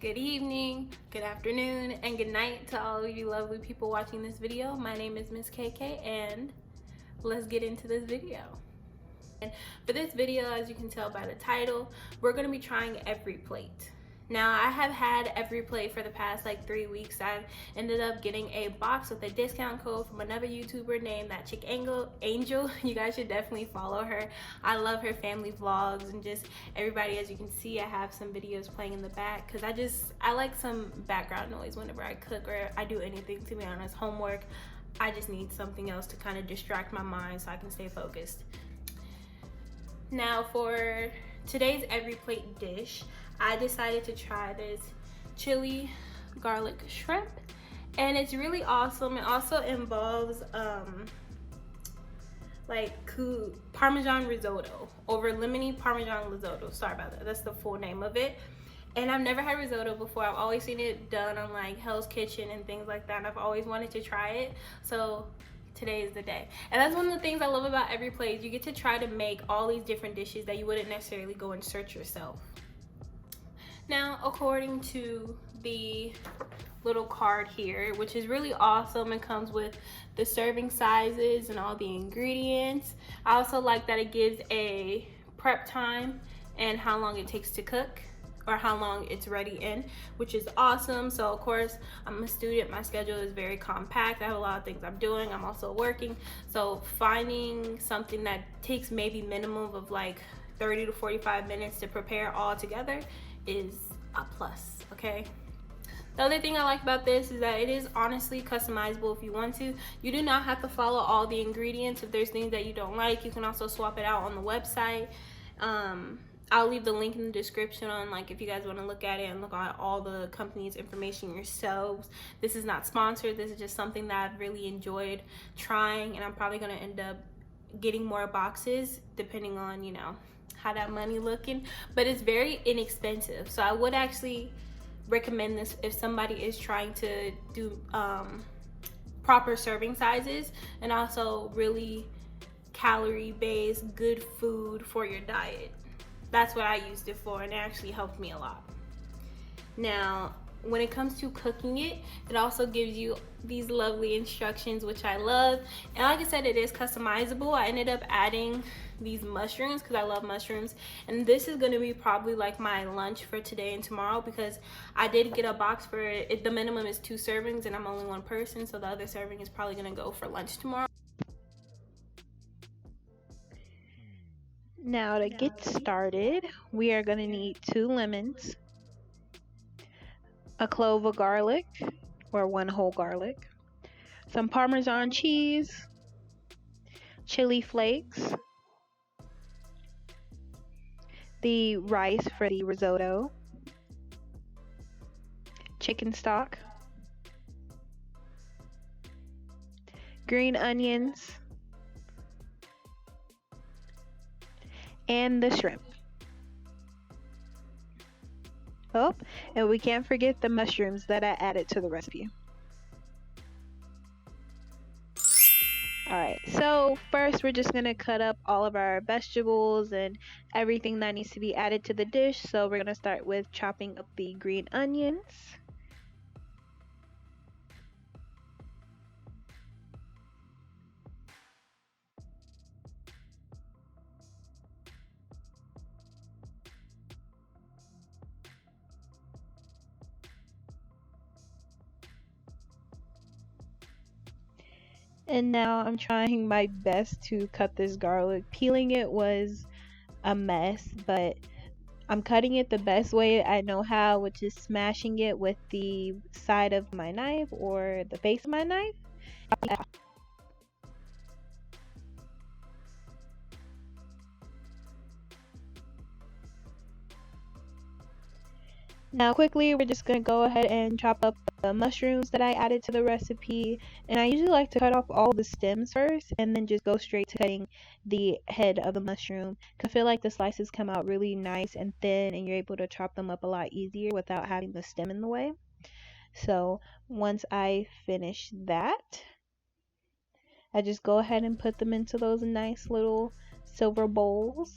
Good evening, good afternoon, and good night to all of you lovely people watching this video. My name is Ms.KayKay, and let's get into this video. And for this video, as you can tell by the title, we're going to be trying Everyplate. Now, I have had Everyplate for the past 3 weeks. I've ended up getting a box with a discount code from another YouTuber named That Chick Angel. You guys should definitely follow her. I love her family vlogs and just everybody. As you can see, I have some videos playing in the back because I like some background noise whenever I cook or I do anything, to be honest, homework. I just need something else to kind of distract my mind so I can stay focused. Now, for today's Everyplate dish, I decided to try this chili garlic shrimp, and it's really awesome. It also involves Parmesan risotto, over lemony Parmesan risotto. Sorry about that, that's the full name of it. And I've never had risotto before. I've always seen it done on Hell's Kitchen and things like that, and I've always wanted to try it, so today is the day. And that's one of the things I love about Everyplate. You get to try to make all these different dishes that you wouldn't necessarily go and search yourself. Now, according to the little card here, which is really awesome, it comes with the serving sizes and all the ingredients. I also like that it gives a prep time and how long it takes to cook, or how long it's ready in, which is awesome. So of course, I'm a student, my schedule is very compact. I have a lot of things I'm doing. I'm also working, so finding something that takes maybe minimum of 30 to 45 minutes to prepare all together is a plus, okay? The other thing I like about this is that it is honestly customizable if you want to. You do not have to follow all the ingredients. If there's things that you don't like, you can also swap it out on the website. I'll leave the link in the description on if you guys want to look at it and look at all the company's information yourselves. This is not sponsored. This is just something that I've really enjoyed trying, and I'm probably going to end up getting more boxes depending on, how that money looking. But it's very inexpensive, so I would actually recommend this if somebody is trying to do proper serving sizes and also really calorie based good food for your diet. That's what I used it for, and it actually helped me a lot. Now, when it comes to cooking it, it also gives you these lovely instructions, which I love. And like I said, it is customizable. I ended up adding these mushrooms because I love mushrooms, and this is going to be probably my lunch for today and tomorrow, because I did get a box for it. The minimum is 2 servings, and I'm only one person, so the other serving is probably going to go for lunch tomorrow. Now, to get started, we are going to need 2 lemons, a clove of garlic, or 1 whole garlic, some Parmesan cheese, chili flakes, the rice for the risotto, chicken stock, green onions, and the shrimp. Oh, and we can't forget the mushrooms that I added to the recipe. Alright, so first we're just going to cut up all of our vegetables and everything that needs to be added to the dish. So we're going to start with chopping up the green onions. And now I'm trying my best to cut this garlic. Peeling it was a mess, but I'm cutting it the best way I know how, which is smashing it with the side of my knife or the face of my knife. Now quickly, we're just going to go ahead and chop up the mushrooms that I added to the recipe. And I usually like to cut off all the stems first and then just go straight to cutting the head of the mushroom. I feel like the slices come out really nice and thin, and you're able to chop them up a lot easier without having the stem in the way. So once I finish that, I just go ahead and put them into those nice little silver bowls.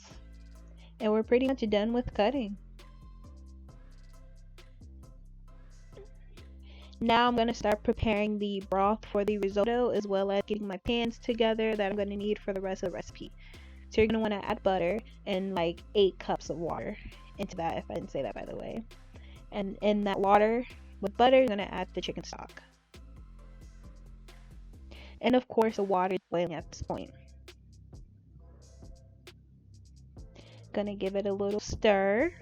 And we're pretty much done with cutting. Now I'm going to start preparing the broth for the risotto, as well as getting my pans together that I'm going to need for the rest of the recipe. So you're going to want to add butter and like 8 cups of water into that, if I didn't say that by the way. And in that water with butter, you're going to add the chicken stock. And of course, the water is boiling at this point. Gonna give it a little stir.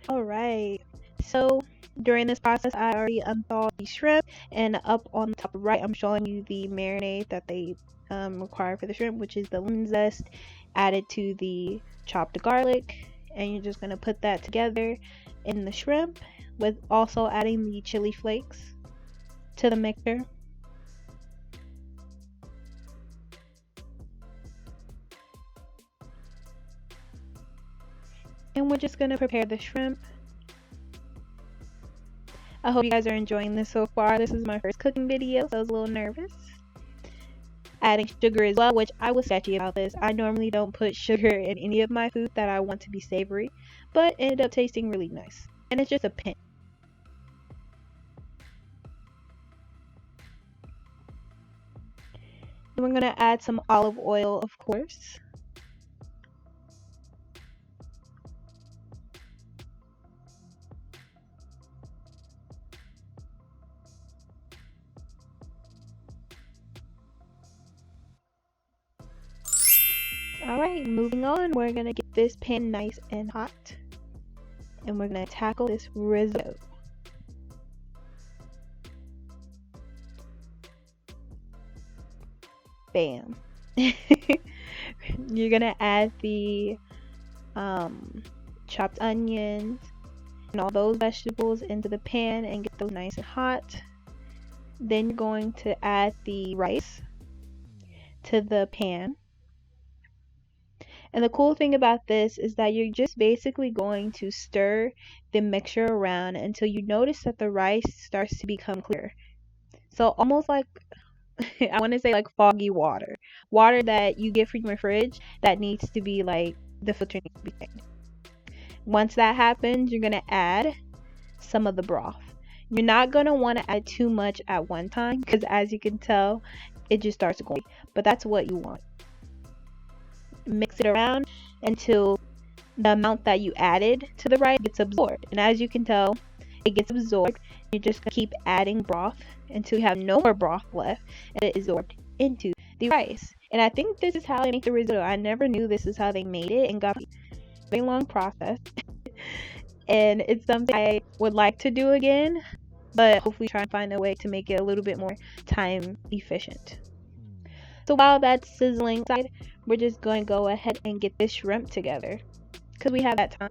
Alright, so during this process, I already unthawed the shrimp, and up on the top right, I'm showing you the marinade that they require for the shrimp, which is the lemon zest added to the chopped garlic, and you're just gonna put that together in the shrimp, with also adding the chili flakes to the mixer. And we're just gonna prepare the shrimp. I hope you guys are enjoying this so far. This is my first cooking video, so I was a little nervous. Adding sugar as well, which I was sketchy about this. I normally don't put sugar in any of my food that I want to be savory, but it ended up tasting really nice. And it's just a pinch. And we're gonna add some olive oil, of course. Alright, moving on, we're gonna get this pan nice and hot. And we're gonna tackle this risotto. Bam. You're gonna add the chopped onions and all those vegetables into the pan and get those nice and hot. Then you're going to add the rice to the pan. And the cool thing about this is that you're just basically going to stir the mixture around until you notice that the rice starts to become clear. So almost like, I want to say like foggy water. Water that you get from your fridge that needs to be like, the filter needs to be cleaned. Once that happens, you're going to add some of the broth. You're not going to want to add too much at one time, because as you can tell, it just starts going. But that's what you want. Mix it around until the amount that you added to the rice gets absorbed. And as you can tell, it gets absorbed. You're just going to keep adding broth until you have no more broth left and it is absorbed into the rice. And I think this is how they make the risotto. I never knew this is how they made it, and got a very long process. And it's something I would like to do again, but hopefully try and find a way to make it a little bit more time efficient. So while that's sizzling inside, we're just going to go ahead and get this shrimp together, because we have that time.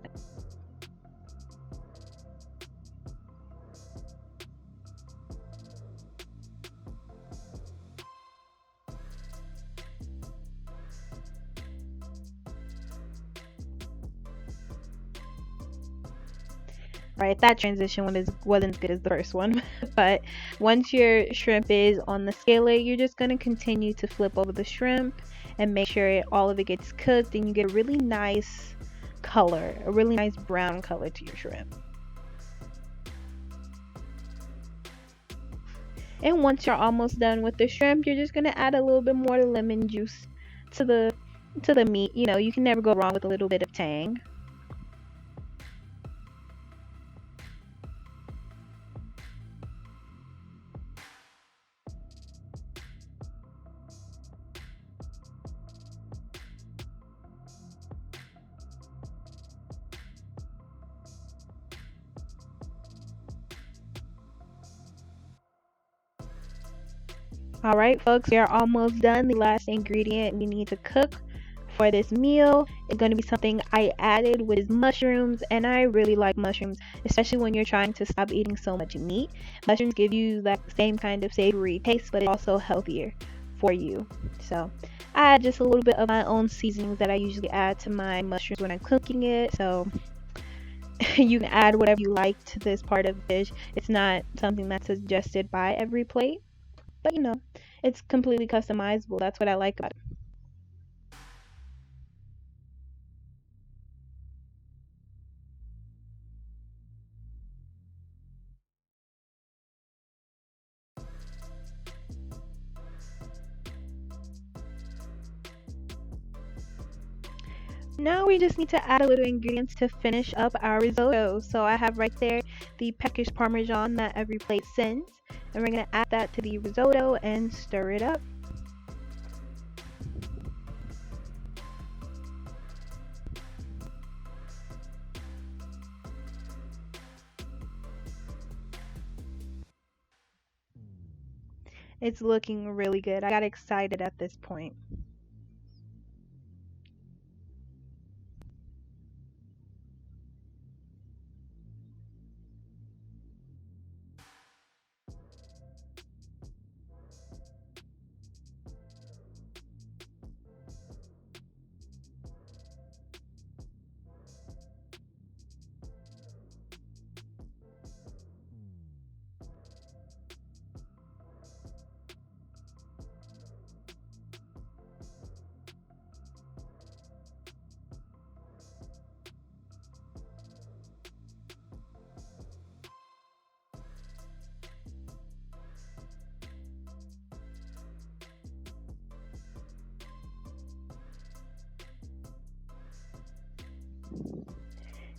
Right, that transition wasn't as good as the first one. But once your shrimp is on the skillet, you're just going to continue to flip over the shrimp and make sure all of it gets cooked, and you get a really nice color, a really nice brown color to your shrimp. And once you're almost done with the shrimp, you're just going to add a little bit more lemon juice to the meat. You know, you can never go wrong with a little bit of tang. Alright folks, we are almost done. The last ingredient we need to cook for this meal is going to be something I added, which is mushrooms. And I really like mushrooms, especially when you're trying to stop eating so much meat. Mushrooms give you that same kind of savory taste, but it's also healthier for you. So I add just a little bit of my own seasonings that I usually add to my mushrooms when I'm cooking it. So you can add whatever you like to this part of the dish. It's not something that's suggested by Everyplate. But it's completely customizable. That's what I like about it. Now we just need to add a little ingredients to finish up our risotto. So I have right there the packaged Parmesan that Everyplate sends. And we're going to add that to the risotto and stir it up. It's looking really good. I got excited at this point.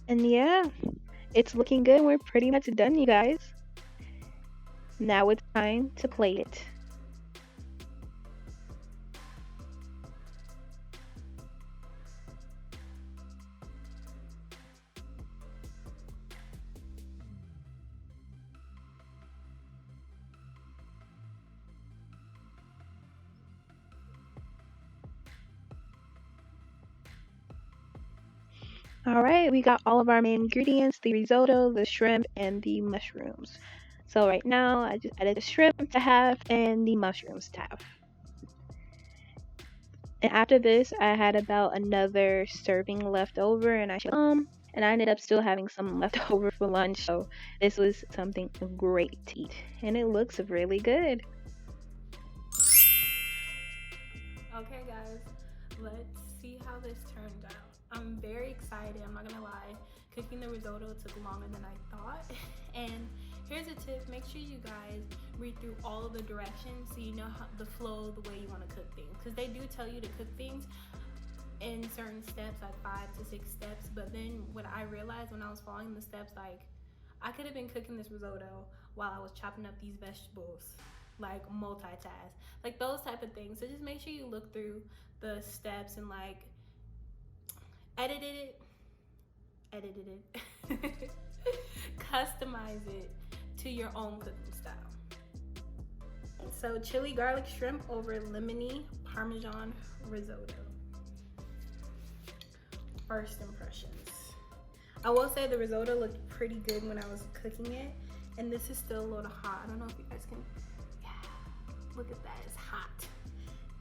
And yeah, it's looking good. We're pretty much done, you guys. Now it's time to plate it. Alright, we got all of our main ingredients, the risotto, the shrimp, and the mushrooms. So right now, I just added the shrimp to half and the mushrooms to half. And after this, I had about another serving left over, and I ended up still having some left over for lunch. So this was something great to eat, and it looks really good. Okay guys, let's see how this turned out. I'm very excited, I'm not gonna lie. Cooking the risotto took longer than I thought. And here's a tip, make sure you guys read through all of the directions so you know how the flow, the way you want to cook things. Because they do tell you to cook things in certain steps, like 5 to 6 steps. But then what I realized when I was following the steps, like I could have been cooking this risotto while I was chopping up these vegetables, like multitask, like those type of things. So just make sure you look through the steps and like edited it customize it to your own cooking style. So chili garlic shrimp over lemony Parmesan risotto. First impressions. I will say the risotto looked pretty good when I was cooking it, and this is still a little hot. I don't know if you guys can, yeah, look at that, it's hot.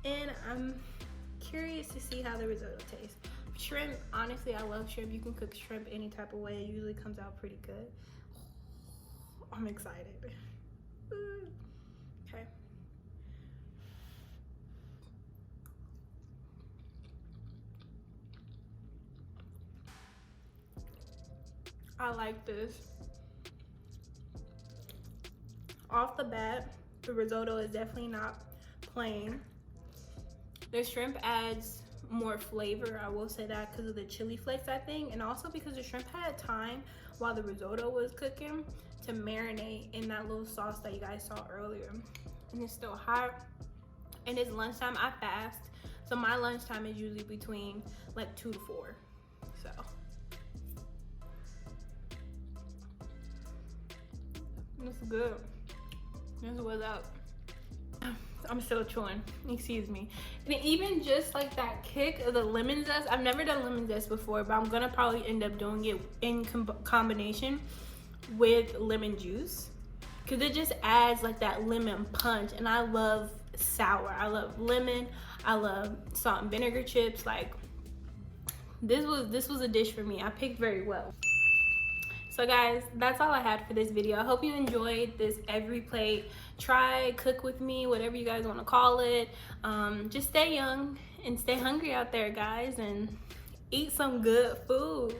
And I'm curious to see how the risotto tastes. Shrimp, honestly, I love shrimp. You can cook shrimp any type of way. It usually comes out pretty good. I'm excited. Okay. I like this. Off the bat, the risotto is definitely not plain. The shrimp adds more flavor, I will say that, because of the chili flakes, I think, and also because the shrimp had time while the risotto was cooking to marinate in that little sauce that you guys saw earlier. And it's still hot, and it's lunchtime. I fast, so my lunchtime is usually between like 2 to 4. So it's good. This was up. I'm still chewing, excuse me. And even just like that kick of the lemon zest, I've never done lemon zest before, but I'm gonna probably end up doing it in combination with lemon juice, because it just adds like that lemon punch. And I love sour, I love lemon, I love salt and vinegar chips. Like this was a dish for me. I picked very well. So guys, that's all I had for this video. I hope you enjoyed this Everyplate. Try, cook with me, whatever you guys want to call it. Just stay young and stay hungry out there, guys, and eat some good food.